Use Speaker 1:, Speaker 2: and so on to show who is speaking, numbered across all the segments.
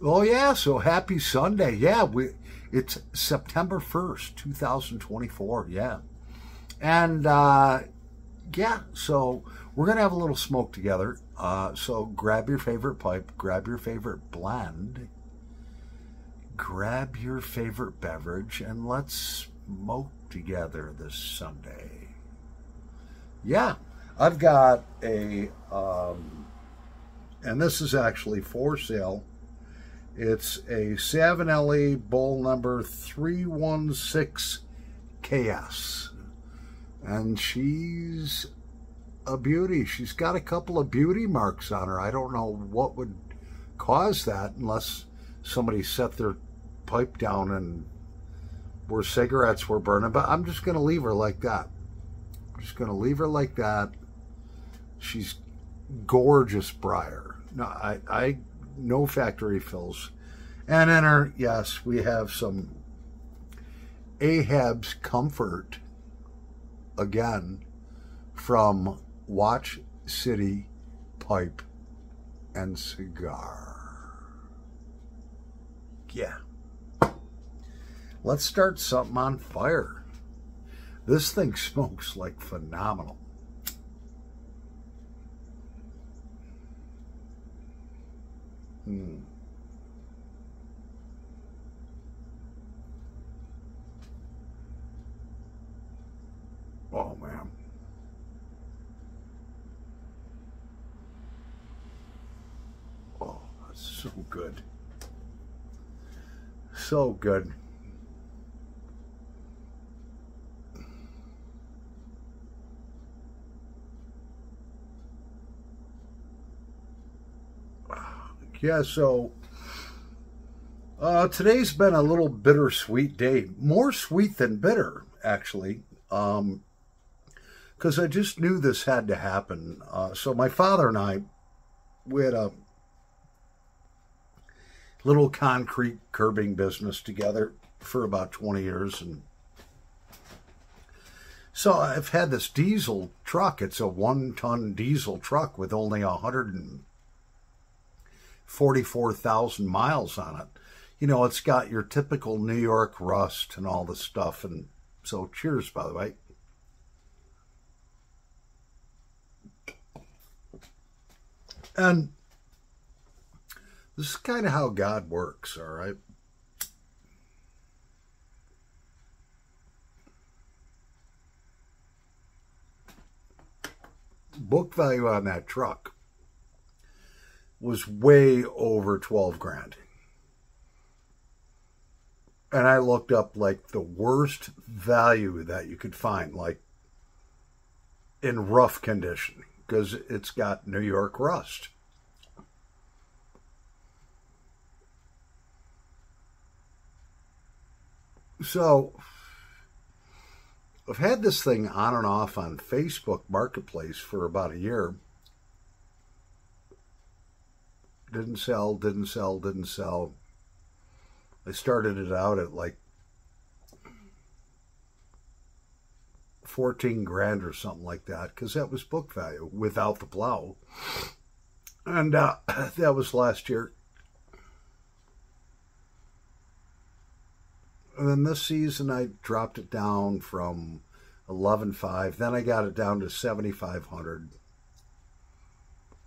Speaker 1: Oh yeah, so happy Sunday. Yeah, it's September 1st, 2024. Yeah. And yeah, so we're going to have a little smoke together. So grab your favorite pipe, grab your favorite blend, grab your favorite beverage, and let's smoke together this Sunday. Yeah, I've got and this is actually for sale. It's a Savinelli bowl number 316KS. And she's a beauty. She's got a couple of beauty marks on her. I don't know what would cause that unless somebody set their pipe down and where cigarettes were burning. But I'm just going to leave her like that. I'm just going to leave her like that. She's gorgeous briar. No, I no factory fills. And in her, yes, we have some Ahab's Comfort, again, from Watch City Pipe and Cigar. Yeah. Let's start something on fire. This thing smokes like phenomenal. Oh, man. Oh, that's so good. So good. Yeah, so today's been a little bittersweet day. More sweet than bitter, actually. Because I just knew this had to happen. So my father and I, we had a little concrete curbing business together for about 20 years. And so I've had this diesel truck. It's a 1-ton diesel truck with only 144,000 miles on it. You know, it's got your typical New York rust and all the stuff. And so cheers, by the way. And this is kind of how God works, all right? Book value on that truck was way over 12 grand. And I looked up like the worst value that you could find, like in rough condition, because it's got New York rust. So I've had this thing on and off on Facebook Marketplace for about a year. Didn't sell, didn't sell, didn't sell. I started it out at like 14 grand or something like that, because that was book value without the plow. And that was last year. And then this season I dropped it down from 11.5. Then I got it down to 7,500.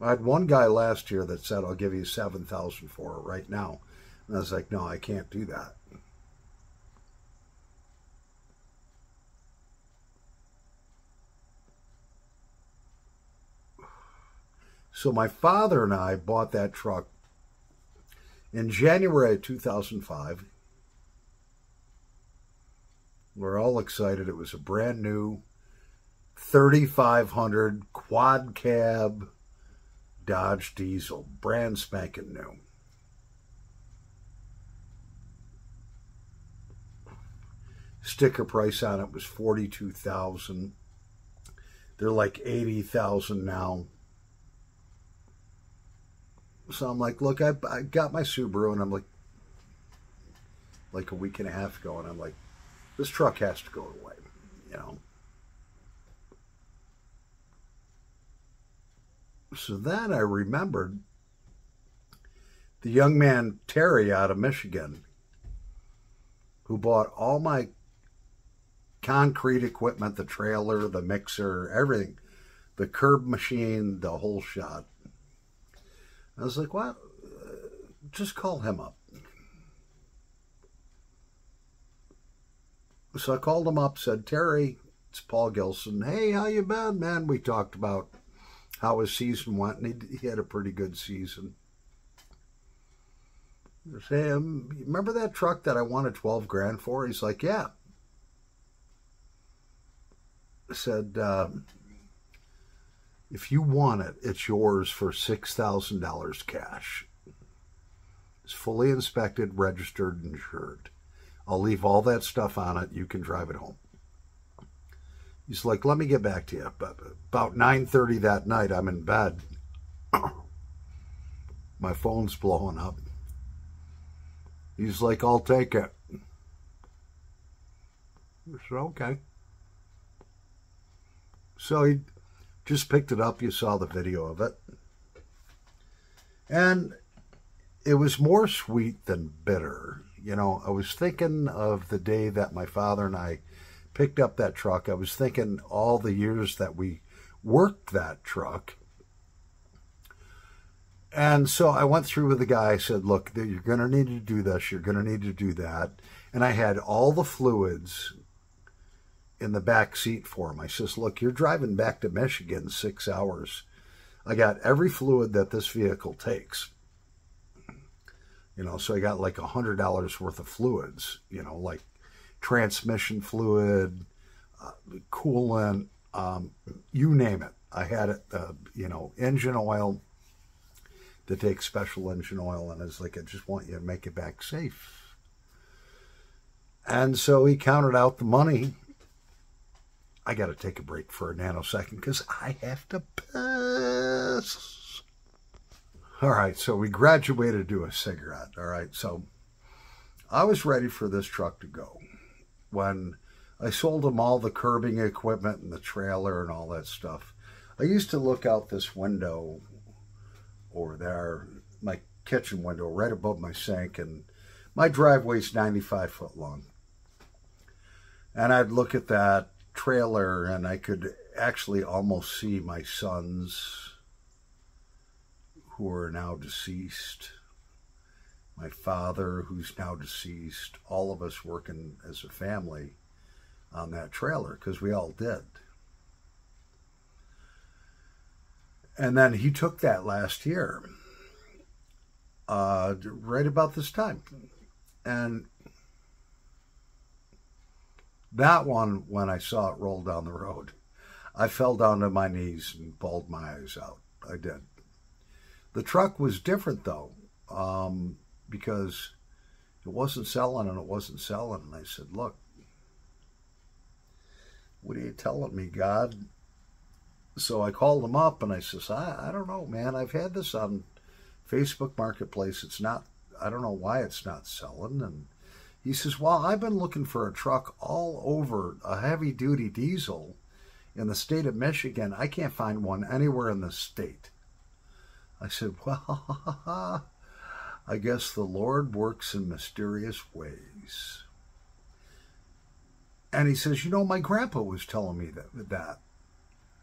Speaker 1: I had one guy last year that said, I'll give you 7,000 for it right now. And I was like, no, I can't do that. So my father and I bought that truck in January of 2005. We're all excited. It was a brand new 3,500 quad cab Dodge diesel, brand spanking new. Sticker price on it was $42,000. They're like $80,000 now. So I'm like, look, I got my Subaru, and I'm like a week and a half ago, and I'm like, this truck has to go away, you know. So then I remembered the young man, Terry, out of Michigan, who bought all my concrete equipment, the trailer, the mixer, everything, the curb machine, the whole shot. I was like, well, just call him up. So I called him up, said, Terry, it's Paul Gilson. Hey, how you been, man? We talked about how his season went, and he had a pretty good season. I say, remember that truck that I wanted 12 grand for? He's like, yeah. I said, if you want it, it's yours for $6,000 cash. It's fully inspected, registered, and insured. I'll leave all that stuff on it. You can drive it home. He's like, let me get back to you. But about 9:30 that night, I'm in bed. My phone's blowing up. He's like, I'll take it. I said, okay. So he just picked it up. You saw the video of it. And it was more sweet than bitter. You know, I was thinking of the day that my father and I picked up that truck. I was thinking all the years that we worked that truck. And so I went through with the guy. I said, look, you're going to need to do this. You're going to need to do that. And I had all the fluids in the back seat for him. I says, look, you're driving back to Michigan 6 hours. I got every fluid that this vehicle takes. You know, so I got like $100 worth of fluids, you know, like transmission fluid, coolant, you name it. I had it, you know, engine oil, to take special engine oil. And I was like, I just want you to make it back safe. And so he counted out the money. I got to take a break for a nanosecond because I have to piss. All right, so we graduated to a cigarette. All right, so I was ready for this truck to go when I sold him all the curbing equipment and the trailer and all that stuff. I used to look out this window over there, my kitchen window right above my sink, and my driveway's 95 foot long. And I'd look at that trailer and I could actually almost see my sons, who are now deceased, my father, who's now deceased, all of us working as a family on that trailer, because we all did. And then he took that last year, right about this time. And that one, when I saw it roll down the road, I fell down to my knees and bawled my eyes out. I did. The truck was different, though, because it wasn't selling and it wasn't selling. And I said, look, what are you telling me, God? So I called him up and I says, I don't know, man. I've had this on Facebook Marketplace. It's not, I don't know why it's not selling. And he says, well, I've been looking for a truck all over, a heavy-duty diesel in the state of Michigan. I can't find one anywhere in the state. I said, well, I guess the Lord works in mysterious ways. And he says, you know, my grandpa was telling me that.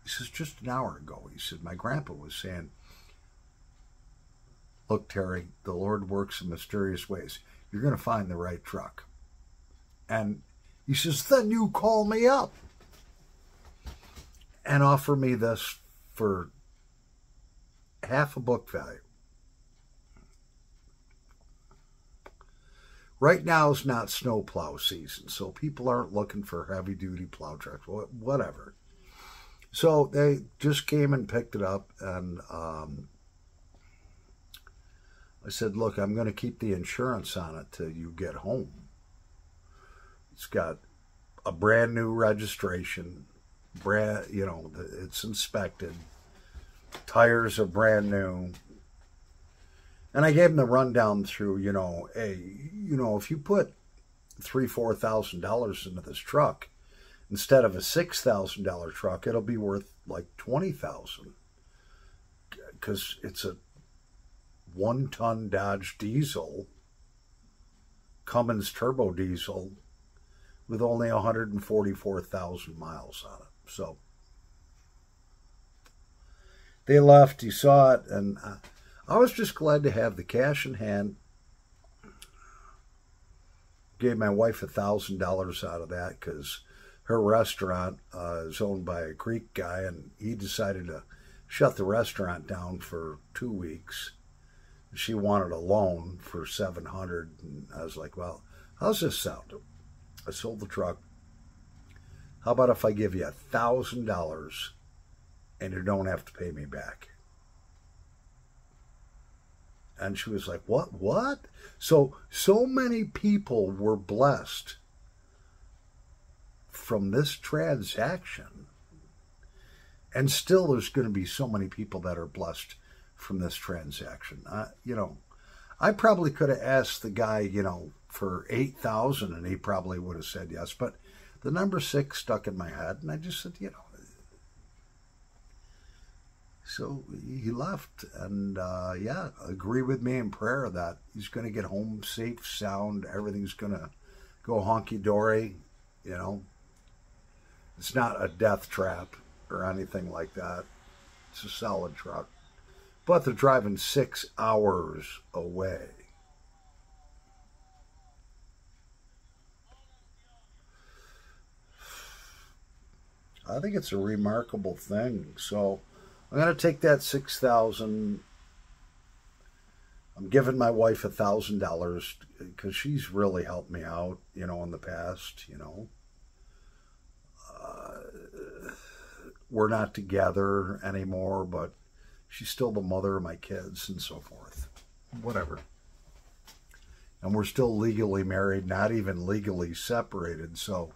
Speaker 1: He says, just an hour ago, he said, my grandpa was saying, look, Terry, the Lord works in mysterious ways. You're going to find the right truck. And he says, then you call me up and offer me this for half a book value. Right now is not snowplow season, so people aren't looking for heavy-duty plow trucks, whatever. So they just came and picked it up, and I said, look, I'm going to keep the insurance on it till you get home. It's got a brand new registration, you know, it's inspected. Tires are brand new. And I gave him the rundown through, you know, hey, you know, if you put $3,000-4,000 into this truck, instead of a $6,000 truck, it'll be worth like $20,000, because it's a 1-ton Dodge diesel, Cummins turbo diesel, with only 144,000 miles on it. So they left, he saw it, and I was just glad to have the cash in hand. Gave my wife $1,000 out of that because her restaurant is owned by a Greek guy, and he decided to shut the restaurant down for 2 weeks. She wanted a loan for $700, and I was like, well, how's this sound? I sold the truck. How about if I give you $1,000 and you don't have to pay me back? And she was like, what? So many people were blessed from this transaction. And still there's going to be so many people that are blessed from this transaction. I probably could have asked the guy, for $8,000 and he probably would have said yes. But the number 6 stuck in my head, and I just said, So he left, and agree with me in prayer that he's going to get home safe, sound, everything's going to go honky-dory, It's not a death trap or anything like that. It's a solid truck. But they're driving 6 hours away. I think it's a remarkable thing. So I'm going to take that $6,000. I'm giving my wife $1,000 because she's really helped me out, in the past, We're not together anymore, but she's still the mother of my kids and so forth. Whatever. And we're still legally married, not even legally separated. So,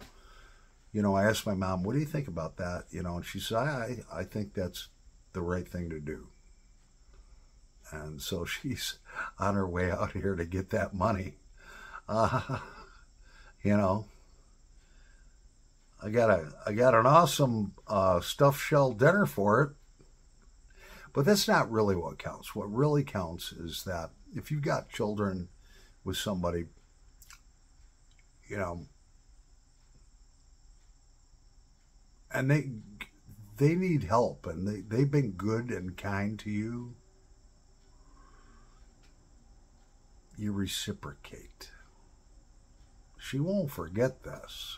Speaker 1: I asked my mom, what do you think about that? And she said, I think that's the right thing to do. And so she's on her way out here to get that money. I got an awesome stuffed shell dinner for it. But that's not really what counts. What really counts is that if you've got children with somebody, and they need help, and they've been good and kind to you, you reciprocate. She won't forget this.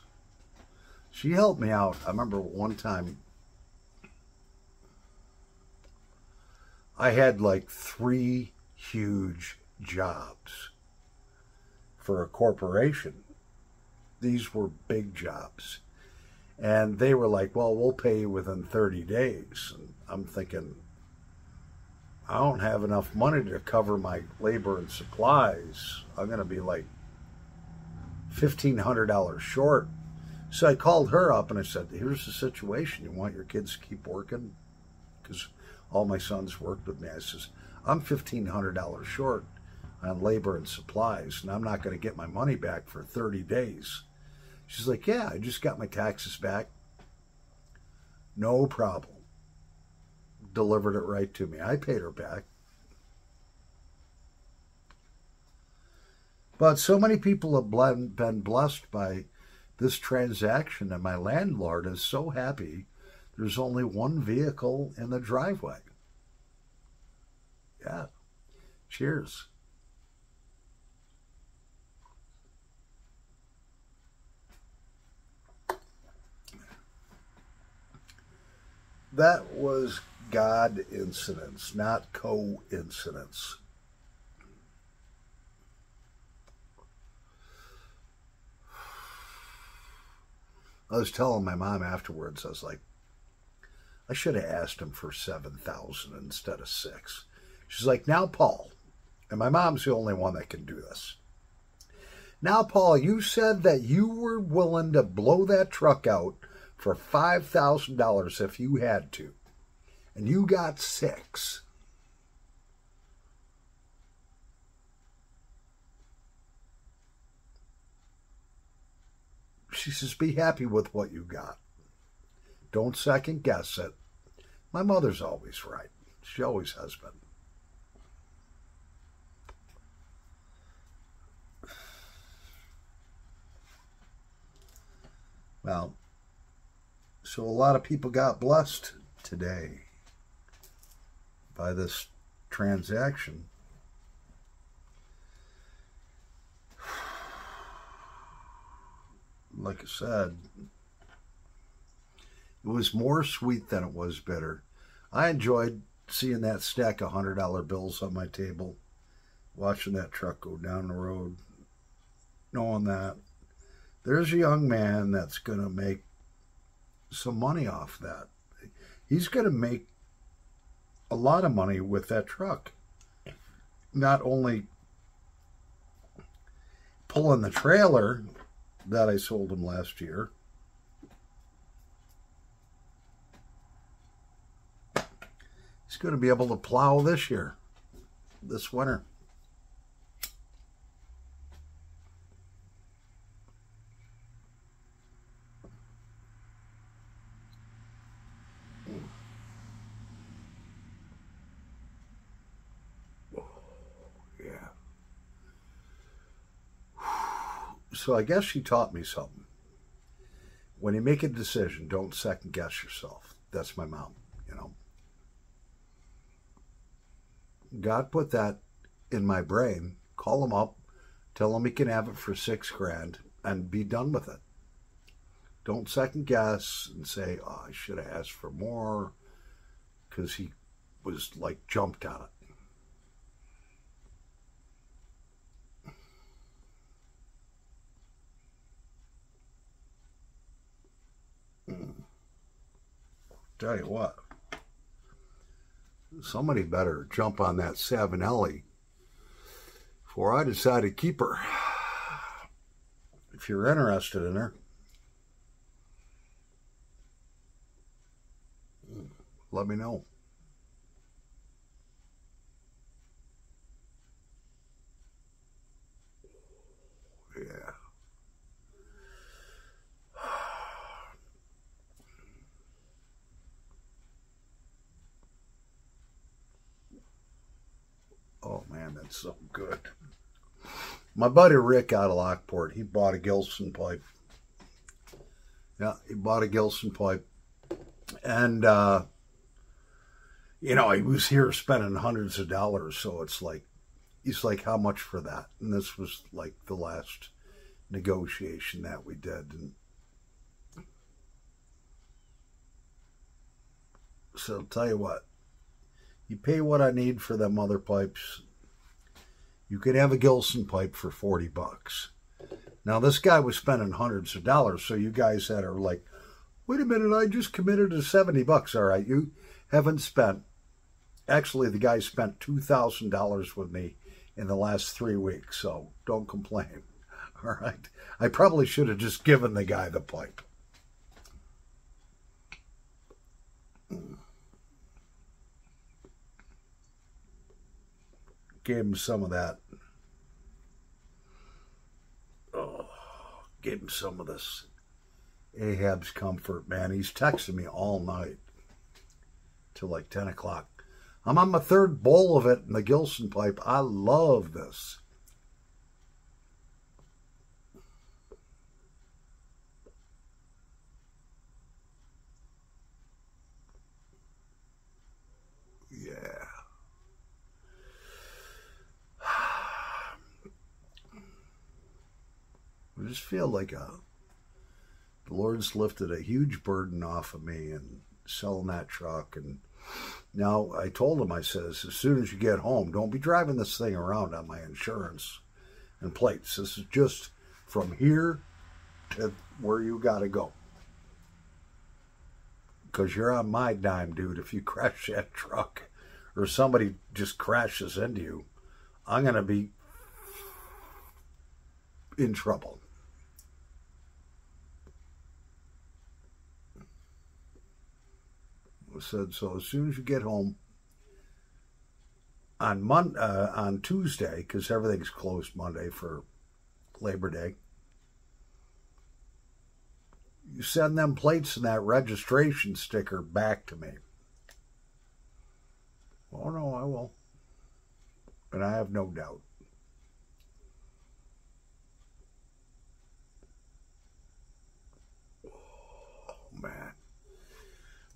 Speaker 1: She helped me out. I remember one time I had like 3 huge jobs for a corporation. These were big jobs. And they were like, well, we'll pay you within 30 days. And I'm thinking, I don't have enough money to cover my labor and supplies. I'm going to be like $1,500 short. So I called her up and I said, here's the situation. You want your kids to keep working? Because all my sons worked with me. I says, I'm $1,500 short on labor and supplies, and I'm not going to get my money back for 30 days. She's like, yeah, I just got my taxes back. No problem. Delivered it right to me. I paid her back. But so many people have been blessed by this transaction, and my landlord is so happy there's only one vehicle in the driveway. Yeah. Cheers. That was God incidence, not coincidence. I was telling my mom afterwards, I was like, I should have asked him for 7,000 instead of 6. She's like, now, Paul, and my mom's the only one that can do this. Now, Paul, you said that you were willing to blow that truck out for $5,000 if you had to, and you got 6. She says, be happy with what you got. Don't second guess it. My mother's always right. She always has been. Well, so a lot of people got blessed today by this transaction. Like I said, it was more sweet than it was bitter. I enjoyed seeing that stack of $100 bills on my table, watching that truck go down the road, knowing that there's a young man that's going to make some money off that. He's going to make a lot of money with that truck. Not only pulling the trailer that I sold him last year, he's going to be able to plow this year, this winter. Yeah. So I guess she taught me something. When you make a decision, don't second guess yourself. That's my mom, you know. God put that in my brain. Call him up, tell him he can have it for $6,000 and be done with it. Don't second guess and say, oh, I should have asked for more, because he was like jumped on it. Tell you what, somebody better jump on that Savinelli before I decide to keep her. If you're interested in her, let me know. Yeah. Oh man, that's so good. My buddy Rick out of Lockport, he bought a Gilson pipe. Yeah, he bought a Gilson pipe. And, you know, he was here spending hundreds of dollars. So it's like, he's like, how much for that? And this was like the last negotiation that we did. And so I'll tell you what, you pay what I need for them other pipes. You could have a Gilson pipe for $40. Now, this guy was spending hundreds of dollars. So you guys that are like, wait a minute, I just committed to $70. All right, you haven't spent. Actually, the guy spent $2,000 with me in the last 3 weeks. So don't complain. All right. I probably should have just given the guy the pipe. Gave him some of that. Oh, gave him some of this Ahab's comfort, man. He's texting me all night till like 10 o'clock. I'm on my third bowl of it in the Gilson pipe. I love this. Yeah. I just feel like the Lord's lifted a huge burden off of me and selling that truck. And now I told him, I says, as soon as you get home, don't be driving this thing around on my insurance and plates. This is just from here to where you got to go. Because you're on my dime, dude. If you crash that truck or somebody just crashes into you, I'm going to be in trouble. I said, so as soon as you get home on Tuesday, because everything's closed Monday for Labor Day, you send them plates and that registration sticker back to me. Oh no, I will. And I have no doubt.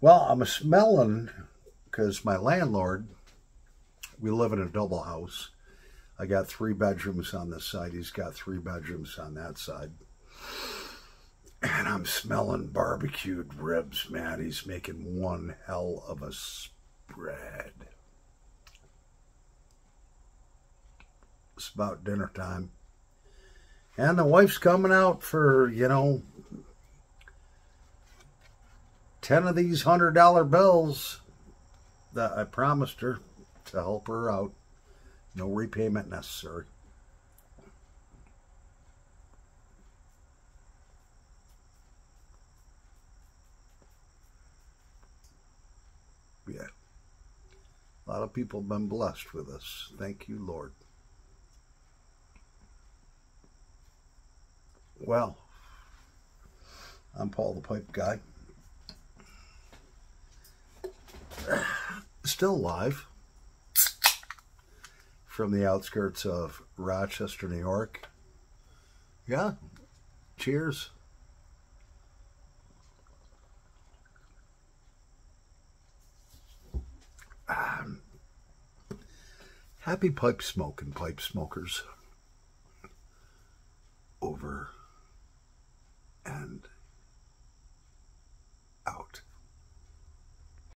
Speaker 1: Well, I'm smelling, because my landlord, we live in a double house. I got 3 bedrooms on this side. He's got 3 bedrooms on that side. And I'm smelling barbecued ribs, man. He's making one hell of a spread. It's about dinner time. And the wife's coming out for, 10 of these $100 bills that I promised her to help her out. No repayment necessary. Yeah. A lot of people have been blessed with this. Thank you, Lord. Well, I'm Paul the Pipe Guy. Still alive. From the outskirts of Rochester, New York. Yeah. Cheers. Happy pipe smoking, pipe smokers. Over and out.